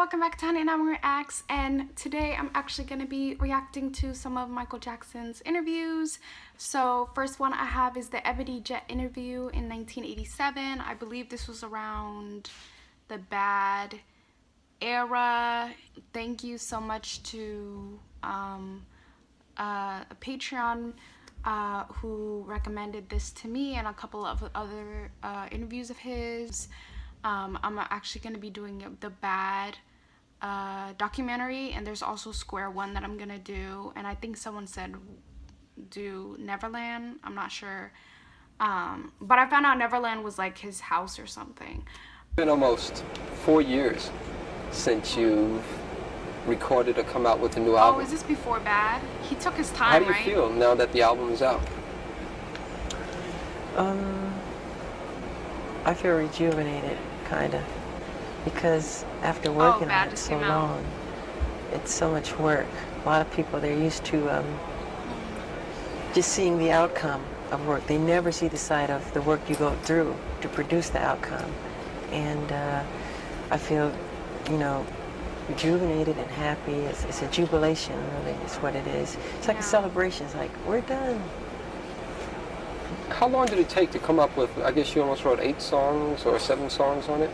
welcome back to Honey and I'm Reacts, and today I'm actually going to be reacting to some of Michael Jackson's interviews. So first one I have is the Ebony Jet interview in 1987. I believe this was around the Bad era. Thank you so much to a Patreon who recommended this to me and a couple of other interviews of his. I'm actually going to be doing the Bad documentary, and there's also Square One that I'm going to do, and I think someone said do Neverland. I'm not sure. But I found out Neverland was like his house or something. It's been almost 4 years since you've recorded or come out with a new album. Oh, is this before Bad? He took his time, How do you right? feel now that the album is out? I feel rejuvenated, kinda, because after working on it so long, it's so much work. A lot of people, they're used to just seeing the outcome of work. They never see the side of the work you go through to produce the outcome. And I feel, rejuvenated and happy. It's a jubilation, really, is what it is. It's like a celebration. It's like, we're done. How long did it take to come up with, I guess you almost wrote 8 songs or 7 songs on it?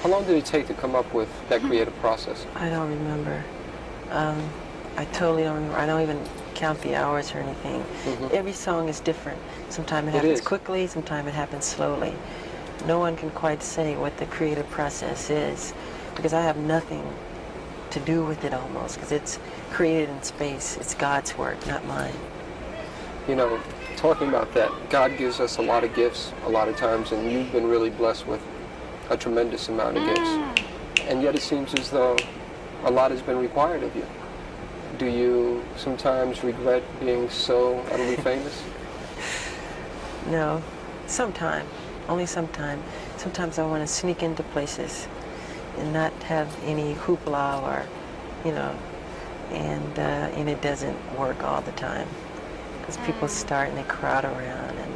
How long did it take to come up with that creative process? I don't remember. I totally don't remember. I don't even count the hours or anything. Every song is different. Sometimes it happens quickly, sometimes it happens slowly. No one can quite say what the creative process is, because I have nothing to do with it almost, because it's created in space. It's God's work, not mine. You know, talking about that, God gives us a lot of gifts a lot of times, and you've been really blessed with a tremendous amount of gifts. And yet it seems as though a lot has been required of you. Do you sometimes regret being so utterly famous? No, sometime, only sometime. Sometimes I want to sneak into places and not have any hoopla or, and it doesn't work all the time. Because people start and they crowd around, and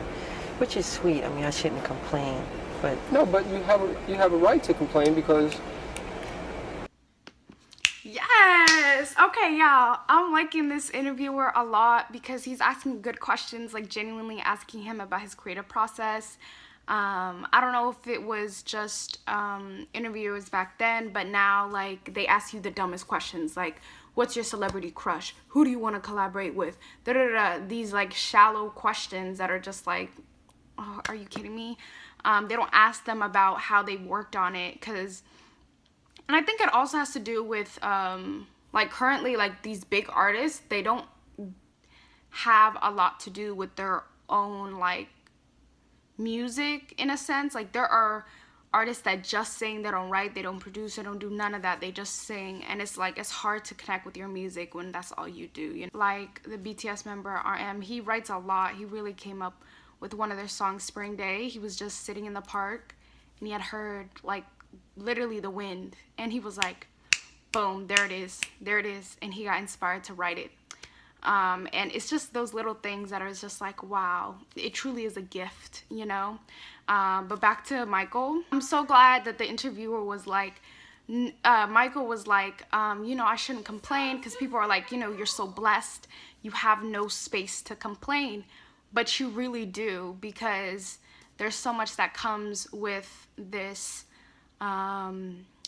which is sweet. I mean, I shouldn't complain, but no. But you have a right to complain, because yes. Okay, y'all. I'm liking this interviewer a lot because he's asking good questions, like genuinely asking him about his creative process. I don't know if it was just interviewers back then, but now, like, they ask you the dumbest questions, like, what's your celebrity crush? Who do you want to collaborate with? These, like, shallow questions that are just like, oh, are you kidding me? They don't ask them about how they worked on it, and I think it also has to do with, like, currently, like, these big artists, they don't have a lot to do with their own, like, music, in a sense. Like, there are artists that just sing, they don't write, they don't produce, they don't do none of that, they just sing, and it's like, it's hard to connect with your music when that's all you do, Like the BTS member RM, he writes a lot. He really came up with one of their songs, Spring Day. He was just sitting in the park and he had heard, like, literally the wind, and he was like, boom, there it is, and he got inspired to write it. And it's just those little things that are just like, wow, it truly is a gift, But back to Michael. I'm so glad that the interviewer was like, Michael was like, I shouldn't complain, because people are like, you're so blessed, you have no space to complain. But you really do, because there's so much that comes with this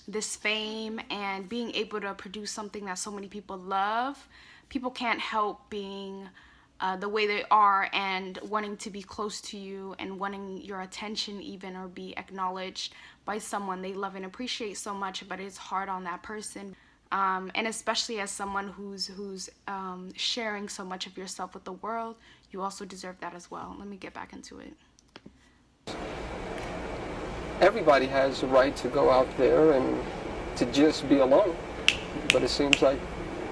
this fame and being able to produce something that so many people love. People can't help being the way they are and wanting to be close to you and wanting your attention even, or be acknowledged by someone they love and appreciate so much, but it's hard on that person. And especially as someone who's sharing so much of yourself with the world, you also deserve that as well. Let me get back into it. everybody has the right to go out there and to just be alone, but it seems like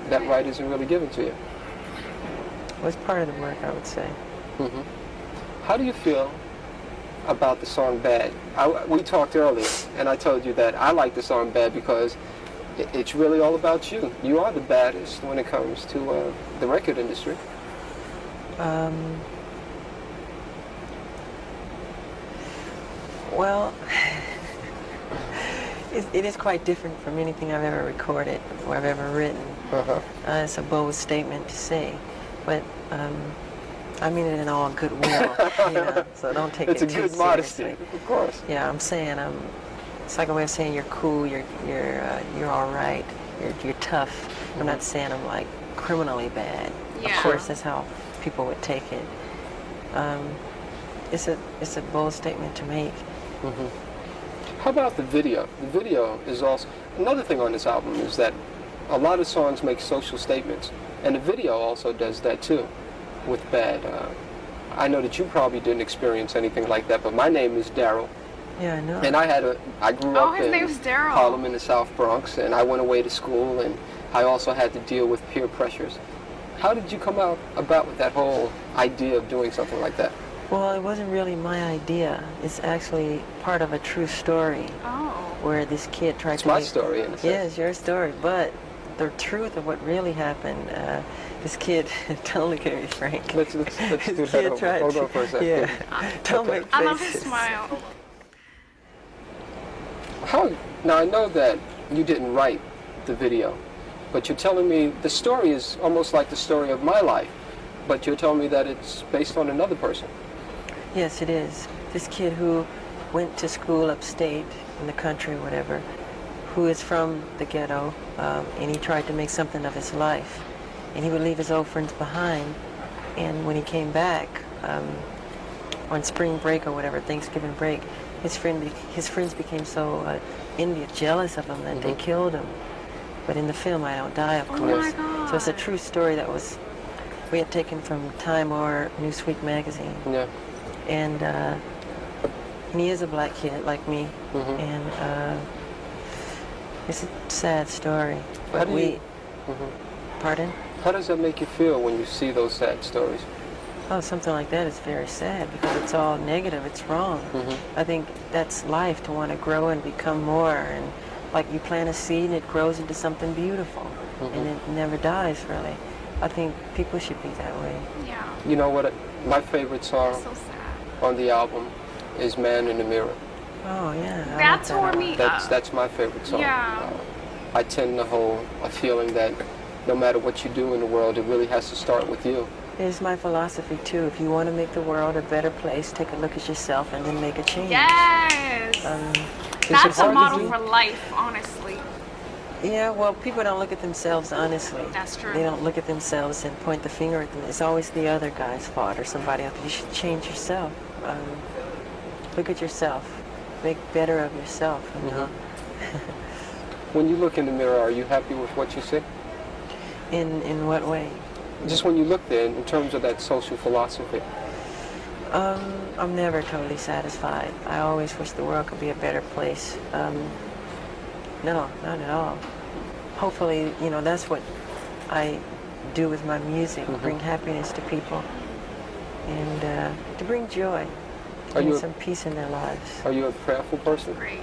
that right isn't really given to you. Well, it's part of the work, I would say. How do you feel about the song Bad? We talked earlier, and I told you that I like the song Bad because it's really all about you. You are the baddest when it comes to the record industry. Well, It is quite different from anything I've ever recorded or I've ever written. It's a bold statement to say, but I mean it in all goodwill, you know, so don't take it's it a too good modesty, seriously. of course. Yeah, I'm saying it's like a way of saying you're cool, you're all right, you're tough. I'm not saying I'm like criminally bad. Yeah. Of course, that's how people would take it. It's a bold statement to make. How about the video? The video is also another thing on this album is that a lot of songs make social statements, and the video also does that too. With Bad, I know that you probably didn't experience anything like that, but my name is Daryl. Yeah, I know. And I grew up his in name's Daryl. Harlem in the South Bronx, and I went away to school, and I also had to deal with peer pressures. How did you come about with that whole idea of doing something like that? Well, it wasn't really my idea. It's actually part of a true story where this kid tried It's to my make... story, in a sense. Yeah, it's your story, but the truth of what really happened, this kid, totally very frank. Let's do This that kid over. tried Hold to- on for a second. Yeah, don't make faces. I love his smile. Now, I know that you didn't write the video, but you're telling me the story is almost like the story of my life, but you're telling me that it's based on another person. Yes, it is. This kid who went to school upstate in the country, whatever, who is from the ghetto, and he tried to make something of his life. And he would leave his old friends behind, and when he came back on spring break or whatever, Thanksgiving break, his friends became so envious, jealous of him that they killed him. But in the film, I Don't Die, of course. My God. So it's a true story that we had taken from Time or Newsweek magazine. Yeah. And he is a black kid like me, and it's a sad story. But pardon? How does that make you feel when you see those sad stories? Oh, something like that is very sad because it's all negative. It's wrong. I think that's life, to want to grow and become more. And like you plant a seed and it grows into something beautiful, and it never dies, really. I think people should be that way. Yeah. You know what? My favorite song So sad. on the album is "Man in the Mirror." Oh yeah. I That like tore a me lot. up. That's my favorite song. Yeah. I tend to hold a feeling that no matter what you do in the world, it really has to start with you. It's my philosophy too. If you want to make the world a better place, take a look at yourself and then make a change. Yes. Is it That's a hard to model do? for life, honestly. Yeah, well, people don't look at themselves honestly. That's true. They don't look at themselves and point the finger at them. It's always the other guy's fault or somebody else. You should change yourself. Look at yourself. Make better of yourself, you know? When you look in the mirror, are you happy with what you see? In what way? Just when you look there, in terms of that social philosophy. I'm never totally satisfied. I always wish the world could be a better place. No, not at all. Hopefully, you know, that's what I do with my music, bring happiness to people and to bring joy and some peace in their lives. Are you a prayerful person? Great.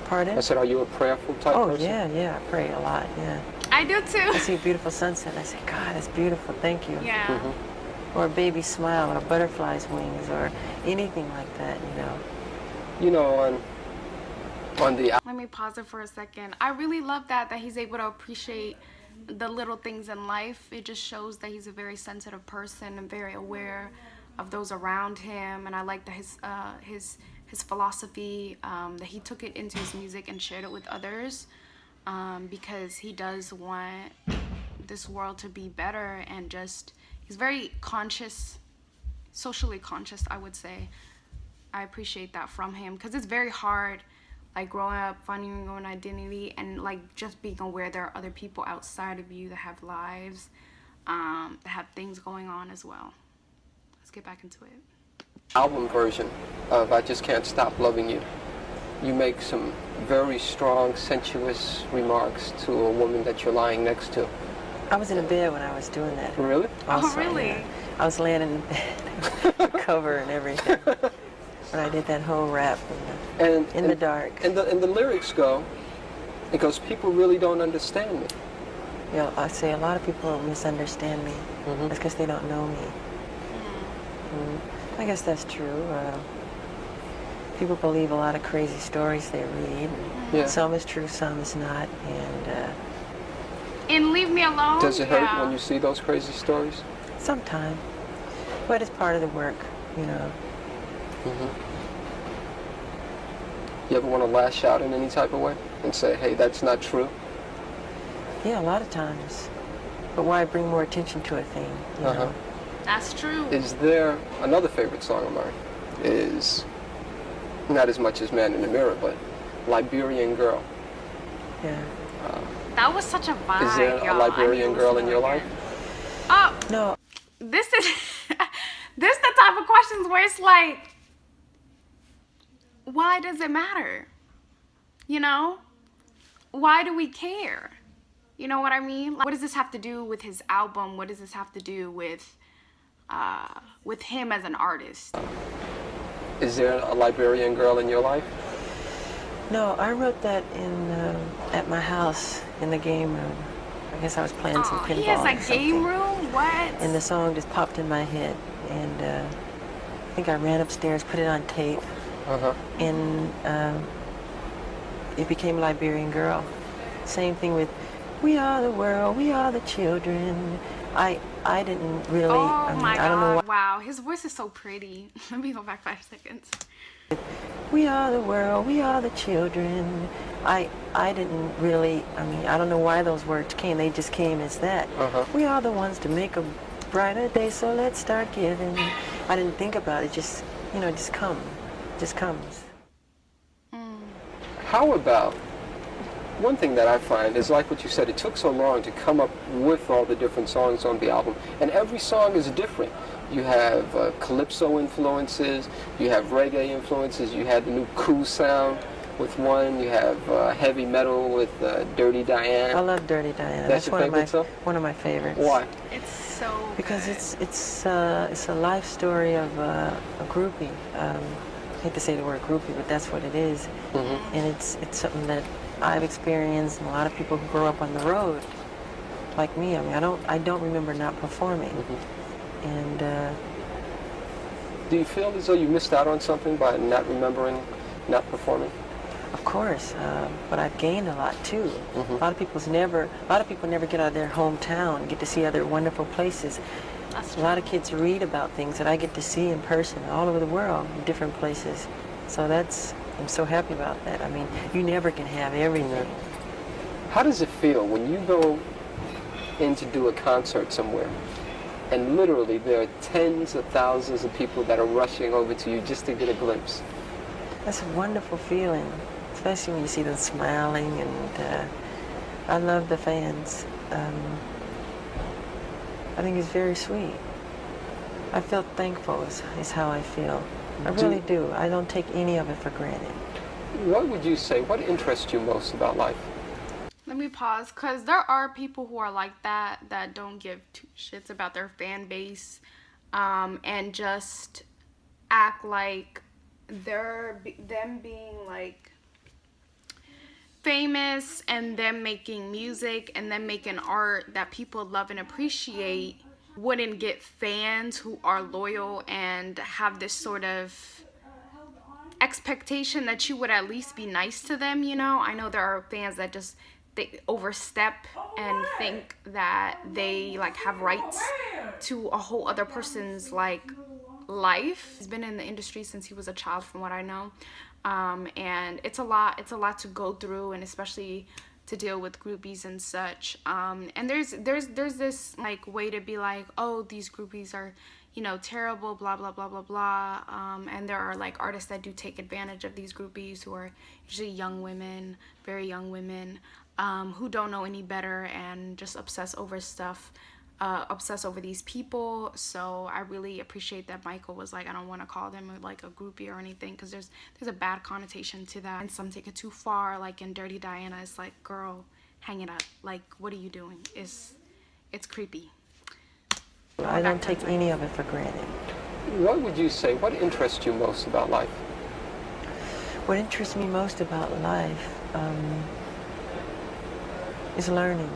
Pardon? I said, are you a prayerful type person? Yeah, I pray a lot, yeah. I do I too. see a beautiful sunset, I say, God, that's beautiful, thank you. Yeah. Or a baby smile, or a butterfly's wings, or anything like that, you know. You know, on the Let me pause it for a second. I really love that he's able to appreciate the little things in life. It just shows that he's a very sensitive person and very aware of those around him. And I like that his philosophy, that he took it into his music and shared it with others, because he does want this world to be better, and just he's very conscious, socially conscious, I would say. I appreciate that from him, because it's very hard, like growing up, finding your own identity, and like just being aware there are other people outside of you that have lives, that have things going on as well. Let's get back into it. album version of I Just Can't Stop Loving You, you make some very strong, sensuous remarks to a woman that you're lying next to. I was in a bed when I was doing that. Really? Oh, really? Yeah. I was laying in bed, cover and everything, when I did that whole rap in the dark. And the lyrics go, it goes, people really don't understand me. You know, I say a lot of people misunderstand me. That's because they don't know me. I guess that's true. people believe a lot of crazy stories they read. Yeah. Some is true, some is not, And leave me alone. Does it hurt when you see those crazy stories? sometimes. But it's part of the work, you know. You ever want to lash out in any type of way and say, hey, that's not true? Yeah, a lot of times. But why bring more attention to a thing, you know? That's true. Is there another favorite song of mine? Is not as much as Man in the Mirror, but Liberian Girl. Yeah. That was such a vibe. Is there a y'all. Liberian girl in your life? Oh, No, this is this the type of questions where it's like, why does it matter? You know? Why do we care? You know what I mean? Like, what does this have to do with his album? What does this have to do with him as an artist? Is there a Liberian girl in your life? no, I wrote that in at my house in the game room. I guess I was playing some pinball He has or a something. game room? What? And the song just popped in my head, and I think I ran upstairs, put it on tape, and it became Liberian Girl. Same thing with "We Are the World, We Are the Children." I didn't really. Oh my I don't know God! Wow, his voice is so pretty. Let me go back 5 seconds. We are the world, we are the children. I didn't really, I don't know why those words came. They just came as that. We are the ones to make a brighter day, so let's start giving. I didn't think about it, just, just comes. How about, one thing that I find is like what you said, it took so long to come up with all the different songs on the album, and every song is different. You have calypso influences, you have reggae influences, you had the new cool sound with one, you have heavy metal with Dirty Diana. I love Dirty Diana. That's your favorite song? One of my favorites. Why? It's so Because good. it's a life story of a groupie. I hate to say the word groupie, but that's what it is. And it's something that I've experienced, and a lot of people who grow up on the road, like me. I don't remember not performing. And Do you feel as though you missed out on something by not remembering, not performing? of course, but I've gained a lot too. A lot of people never get out of their hometown and get to see other wonderful places. That's A lot of kids read about things that I get to see in person all over the world, in different places. So I'm so happy about that. You never can have everything. How does it feel when you go in to do a concert somewhere and literally there are tens of thousands of people that are rushing over to you just to get a glimpse? That's a wonderful feeling, especially when you see them smiling, and I love the fans. I think it's very sweet. I feel thankful is how I feel. I really do. I don't take any of it for granted. What would you say, what interests you most about life? Let me pause, because there are people who are like that don't give two shits about their fan base, and just act like them being like famous and them making music and them making art that people love and appreciate wouldn't get fans who are loyal and have this sort of expectation that you would at least be nice to them. I know there are fans that just they overstep and think that they like have rights to a whole other person's like life. He's been in the industry since he was a child, from what I know, and it's a lot to go through, and especially to deal with groupies and such. And there's this like way to be like, oh, these groupies are terrible, blah blah blah blah blah, and there are like artists that do take advantage of these groupies, who are usually young women, very young women, who don't know any better and just obsess over stuff, obsess over these people. So I really appreciate that Michael was like, I don't want to call them like a groupie or anything, because there's a bad connotation to that, and some take it too far. Like in Dirty Diana, it's like, girl, hang it up, like what are you doing? It's creepy. I don't take any of it for granted. What would you say, what interests you most about life? What interests me most about life is learning,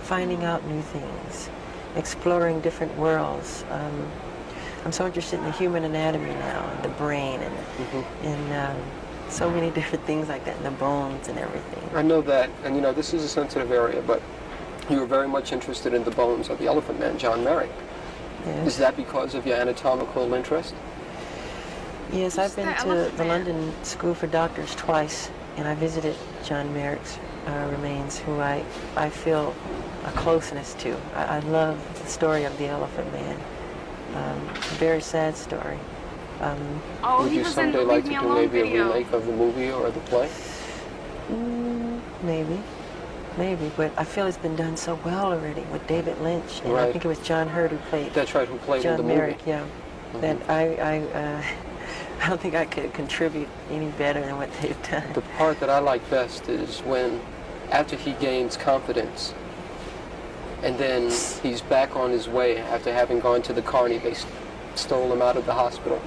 finding out new things, exploring different worlds. I'm so interested in the human anatomy now, and the brain, and so many different things like that, and the bones and everything. I know that, and this is a sensitive area, but you were very much interested in the bones of the Elephant Man, John Merrick. Yes. Is that because of your anatomical interest? Yes, I've been to the London School for Doctors twice, and I visited John Merrick's remains, who I feel a closeness to. I love the story of the Elephant Man. Very sad story. Would you someday like to do maybe a remake of the movie or the play? Maybe, but I feel it's been done so well already with David Lynch, and right. I think it was John Hurt who played. That's right, who played John in the Merrick, movie. yeah. That I don't think I could contribute any better than what they've done. The part that I like best is when, after he gains confidence, and then he's back on his way after having gone to the carny. They stole him out of the hospital.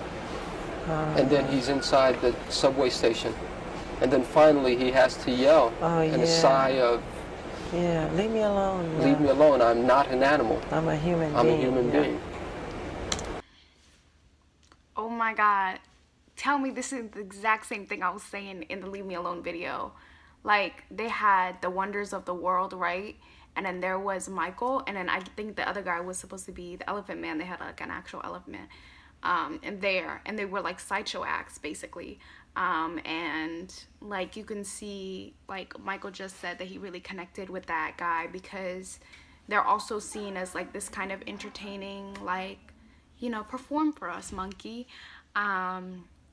And then he's inside the subway station. And then finally he has to yell in a sigh of, yeah, leave me alone. Leave me alone. I'm not an animal. I'm a human being. I'm a human being. Oh my God. Tell me this is the exact same thing I was saying in the Leave Me Alone video. Like, they had the Wonders of the World, right? And then there was Michael, and then I think the other guy was supposed to be the Elephant Man. They had like an actual elephant and they were like sideshow acts basically. And like you can see, like Michael just said, that he really connected with that guy because they're also seen as like this kind of entertaining, like, perform for us, monkey.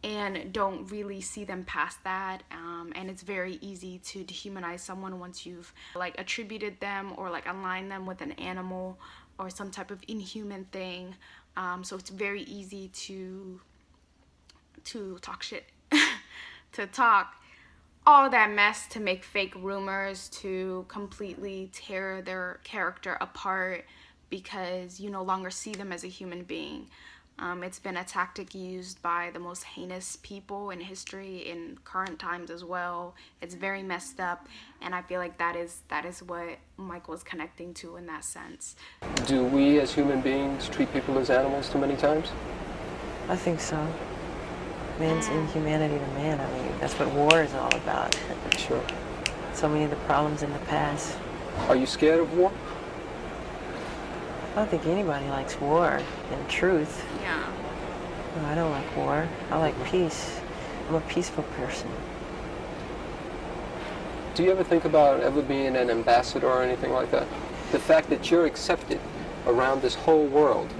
And don't really see them past that, and it's very easy to dehumanize someone once you've like attributed them or like aligned them with an animal or some type of inhuman thing. So it's very easy to talk shit, to talk all that mess, to make fake rumors, to completely tear their character apart because you no longer see them as a human being. It's been a tactic used by the most heinous people in history, in current times as well. It's very messed up, and I feel like that is what Michael is connecting to in that sense. Do we as human beings treat people as animals too many times? I think so. Man's inhumanity to man, I mean, that's what war is all about. Sure. So many of the problems in the past. Are you scared of war? I don't think anybody likes war, in truth. Yeah. No, I don't like war. I like peace. I'm a peaceful person. Do you ever think about ever being an ambassador or anything like that? The fact that you're accepted around this whole world.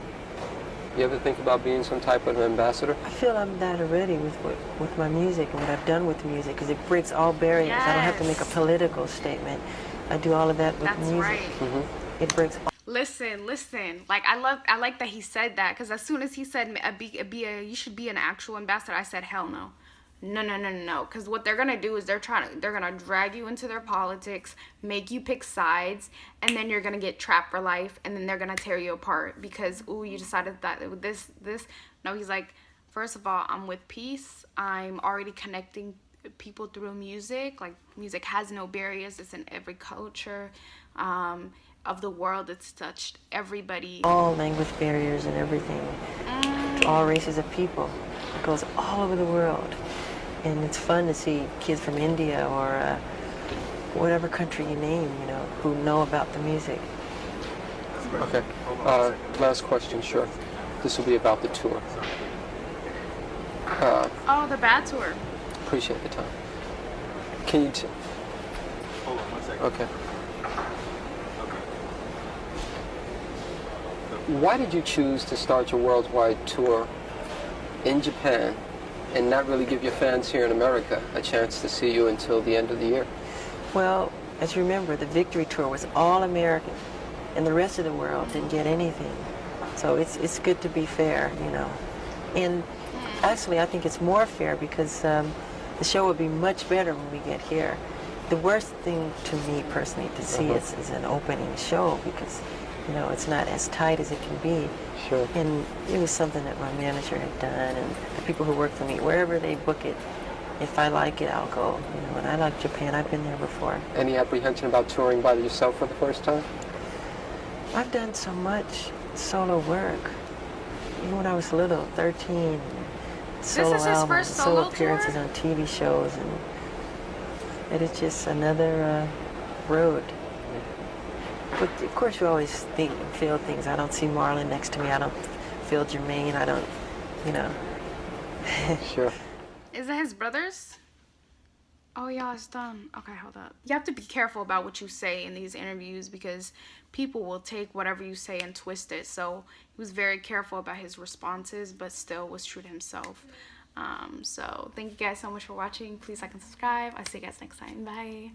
You ever think about being some type of ambassador? I feel I'm that already with my music and what I've done with music, because it breaks all barriers. Yes. I don't have to make a political statement. I do all of that with music. Right. Mm-hmm. It breaks all. Listen. Like I like that he said that, because as soon as he said you should be an actual ambassador, I said hell no. No. Because what they're gonna do is they're gonna drag you into their politics, make you pick sides, and then you're gonna get trapped for life, and then they're gonna tear you apart because you decided that this. No, he's like, first of all, I'm with peace. I'm already connecting people through music. Like, music has no barriers. It's in every culture of the world. It's touched everybody. All language barriers and everything. To all races of people. It goes all over the world. And it's fun to see kids from India or whatever country you name, who know about the music. Okay. Last question, sure. This will be about the tour. The bad tour. Appreciate the time. Can you Hold on 1 second. Okay. Why did you choose to start your worldwide tour in Japan and not really give your fans here in America a chance to see you until the end of the year? Well, as you remember, the Victory Tour was all American, and the rest of the world didn't get anything. So it's good to be fair, And actually, I think it's more fair because the show will be much better when we get here. The worst thing to me personally to see is an opening show because, it's not as tight as it can be. Sure. And it was something that my manager had done, and the people who work for me, wherever they book it, if I like it, I'll go. And I like Japan. I've been there before. Any apprehension about touring by yourself for the first time? I've done so much solo work. even when I was little, 13. Solo This is his albums, first solo appearances tour? on TV shows, and it is just another road. But of course, you always feel things. I don't see Marlon next to me. I don't feel Jermaine. I don't, you know. Sure. Is it his brothers? Oh yeah, it's done. Okay, hold up. You have to be careful about what you say in these interviews because people will take whatever you say and twist it. So he was very careful about his responses, but still was true to himself. So thank you guys so much for watching. Please like and subscribe. I'll see you guys next time. Bye.